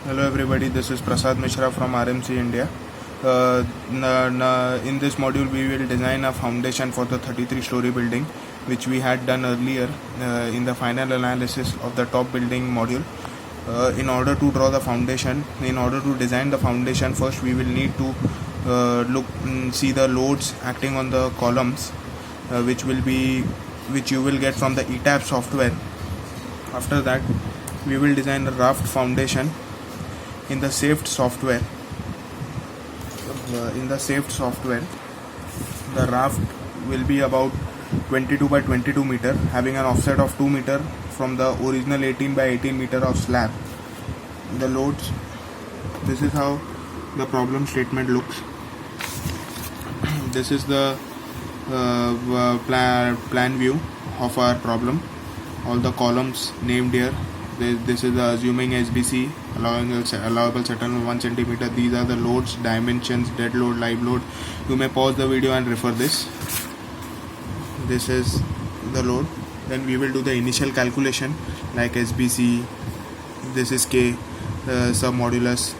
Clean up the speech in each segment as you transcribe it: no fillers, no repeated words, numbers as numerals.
Hello everybody, this is Prasad Mishra from RMC India. In this module we will design a foundation for the 33-story building which we had done earlier in the final analysis of the top building module. In order to draw the foundation, in order to design the foundation, first we will need to see the loads acting on the columns which you will get from the ETAP software. After that we will design a raft foundation in the SAFED software. The raft will be about 22 by 22 meter, having an offset of 2 meter from the original 18 by 18 meter of slab. The loads, this is how the problem statement looks. This is the plan view of our problem. All the columns named here. This is the assuming SBC, allowable settlement 1 centimeter. These are the loads, dimensions, dead load, live load. You may pause the video and refer this. This is the load. Then we will do the initial calculation like SBC. This is K, submodulus.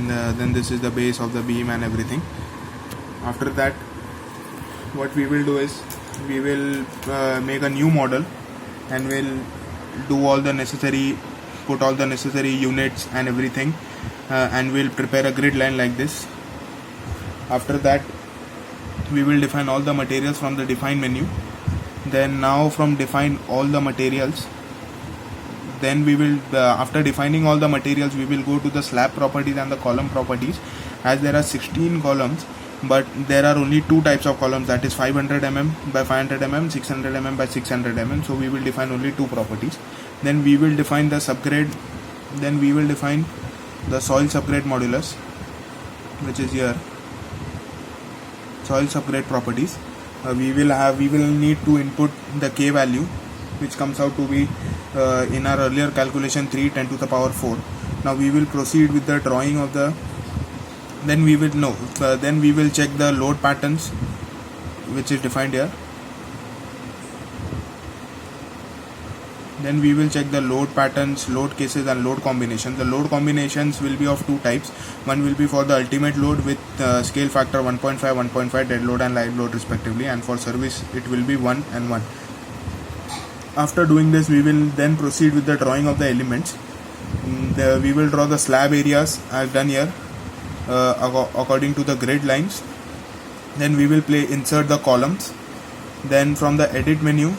Then this is the base of the beam and everything. After that, what we will do is we will make a new model and we'll do all the necessary, put all the necessary units and everything, and we'll prepare a grid line like this. After that we will define all the materials from the define menu. Then now from define all the materials, then we will after defining all the materials we will go to the slab properties and the column properties. As there are 16 columns, but there are only two types of columns, that is 500 mm by 500 mm, 600 mm by 600 mm. So we will define only two properties. Then we will define the subgrade. Then we will define the soil subgrade modulus, which is here. Soil subgrade properties. We will need to input the K value, which comes out to be in our earlier calculation 3 10 to the power 4. Now we will proceed with the drawing of the. Then we will check the load patterns, which is defined here. Then we will check the load patterns, load cases and load combinations. The load combinations will be of two types. One will be for the ultimate load with scale factor 1.5, 1.5, dead load and live load respectively, and for service it will be 1 and 1. After doing this, we will then proceed with the drawing of the elements. We will draw the slab areas as done here according to the grid lines. Then we will insert the columns. Then from the edit menu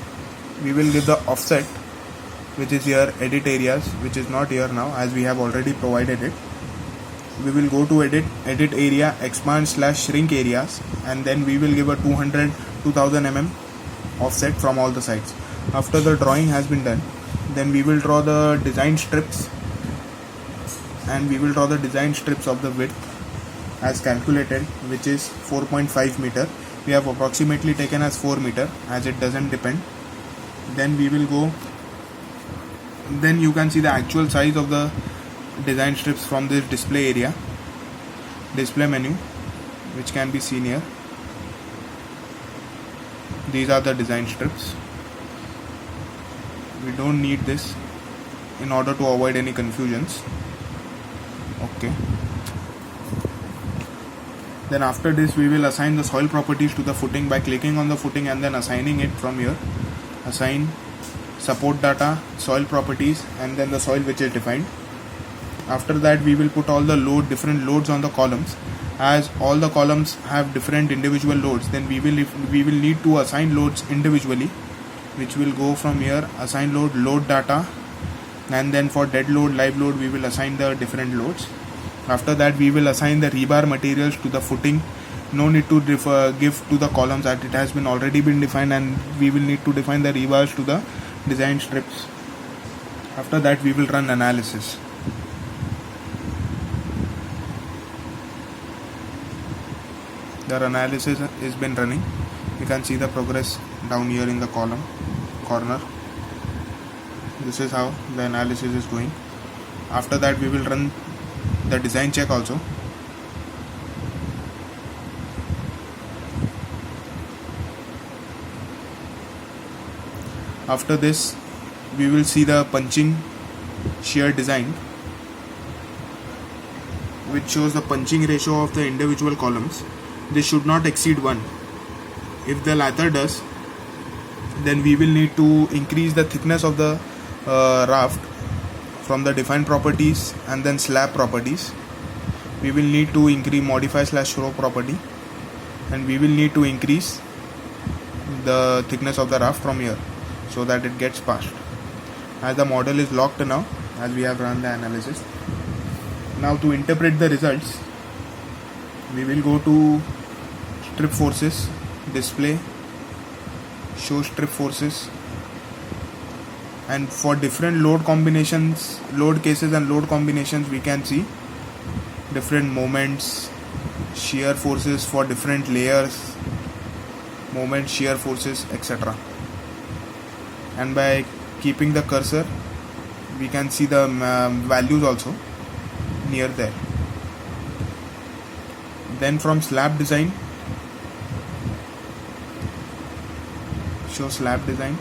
we will give the offset, which is here, edit areas, which is not here now as we have already provided it. We will go to edit area, expand / shrink areas, and then we will give a 2000 mm offset from all the sides. After the drawing has been done, then we will draw the design strips, and we will draw the design strips of the width as calculated, which is 4.5 meter. We have approximately taken as 4 meter as it doesn't depend. Then we will go. Then you can see the actual size of the design strips from this display area, display menu, which can be seen here. These are the design strips. We don't need this in order to avoid any confusions. Okay. Then after this we will assign the soil properties to the footing by clicking on the footing and then assigning it from here. Assign support data, soil properties, and then the soil which is defined. After that we will put all the different loads on the columns. As all the columns have different individual loads, then we will need to assign loads individually, which will go from here, assign load data, and then for dead load, live load we will assign the different loads. After that we will assign the rebar materials to the footing. No need to give to the columns as it has already been defined, and we will need to define the rebars to the design strips. After that we will run analysis. The analysis has been running. You can see the progress down here in the column corner. This is how the analysis is going. After that we will run the design check also. After this we will see the punching shear design. which shows the punching ratio of the individual columns. This should not exceed 1. If the latter does, then we will need to increase the thickness of the raft from the defined properties and then slab properties. We will need to modify /row property, and we will need to increase the thickness of the raft from here so that it gets passed. As the model is locked now, as we have run the analysis. Now to interpret the results, we will go to strip forces, display, show strip forces, and for different load combinations, load cases and load combinations, we can see different moments, shear forces for different layers, moment, shear forces, etc. And by keeping the cursor, we can see the values also near there. Then from slab design, show slab design,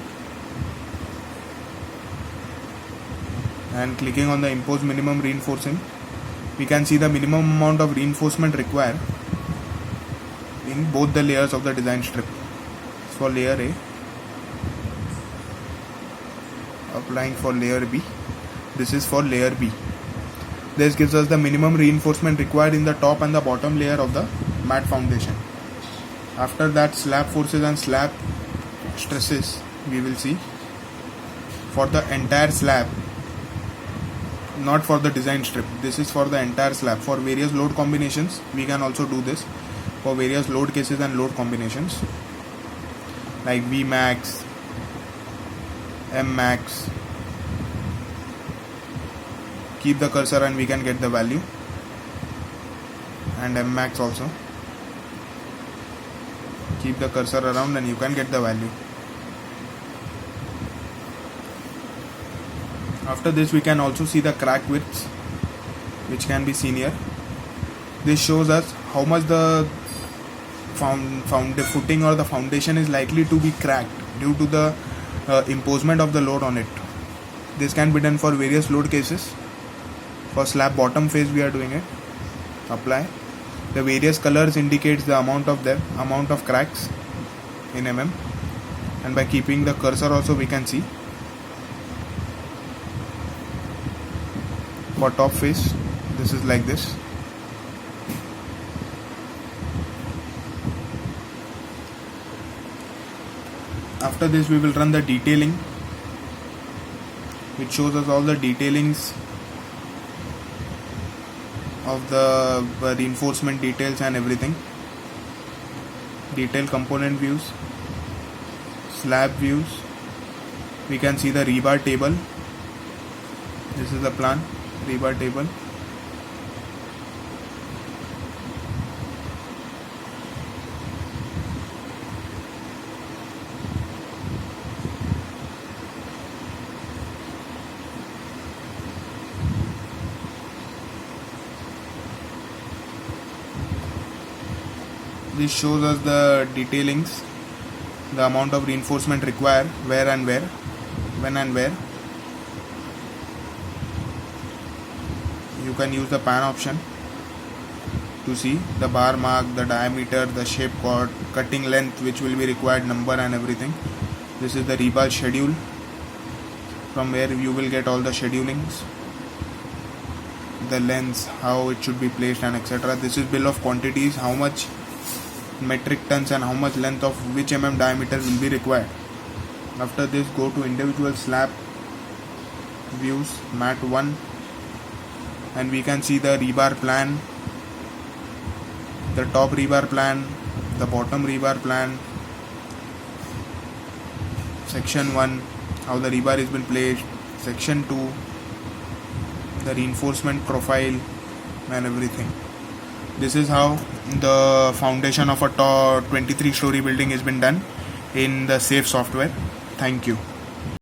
and clicking on the impose minimum reinforcing, we can see the minimum amount of reinforcement required in both the layers of the design strip. For layer A, applying for layer B, this is for layer B. This gives us the minimum reinforcement required in the top and the bottom layer of the mat foundation. After that, slab forces and slab stresses we will see for the entire slab, not for the design strip. This is for the entire slab. For various load combinations, we can also do this for various load cases and load combinations like Vmax, Mmax. Keep the cursor and we can get the value, and Mmax also. Keep the cursor around and you can get the value. After this, we can also see the crack widths, which can be seen here. This shows us how much the footing or the foundation is likely to be cracked due to the imposement of the load on it. This can be done for various load cases. For slab bottom face, we are doing it. Apply. The various colors indicates the amount of cracks in mm, and by keeping the cursor also we can see. For top face, this is like this. After this, we will run the detailing, which shows us all the detailings of the reinforcement details and everything. Detail component views, slab views. We can see the rebar table. This is the plan, rebar table. This shows us the detailings, the amount of reinforcement required, where and where, when and where. You can use the pan option to see the bar mark, the diameter, the shape chord, cutting length which will be required, number and everything. This is the rebar schedule, from where you will get all the schedulings, the lengths, how it should be placed and etc. This is bill of quantities, how much metric tons and how much length of which diameter will be required. After this, go to individual slab views, mat 1, and we can see the rebar plan, the top rebar plan, the bottom rebar plan, section 1, how the rebar has been placed, section 2, the reinforcement profile and everything. This is how the foundation of a 23-story building has been done in the SAFE software. Thank you.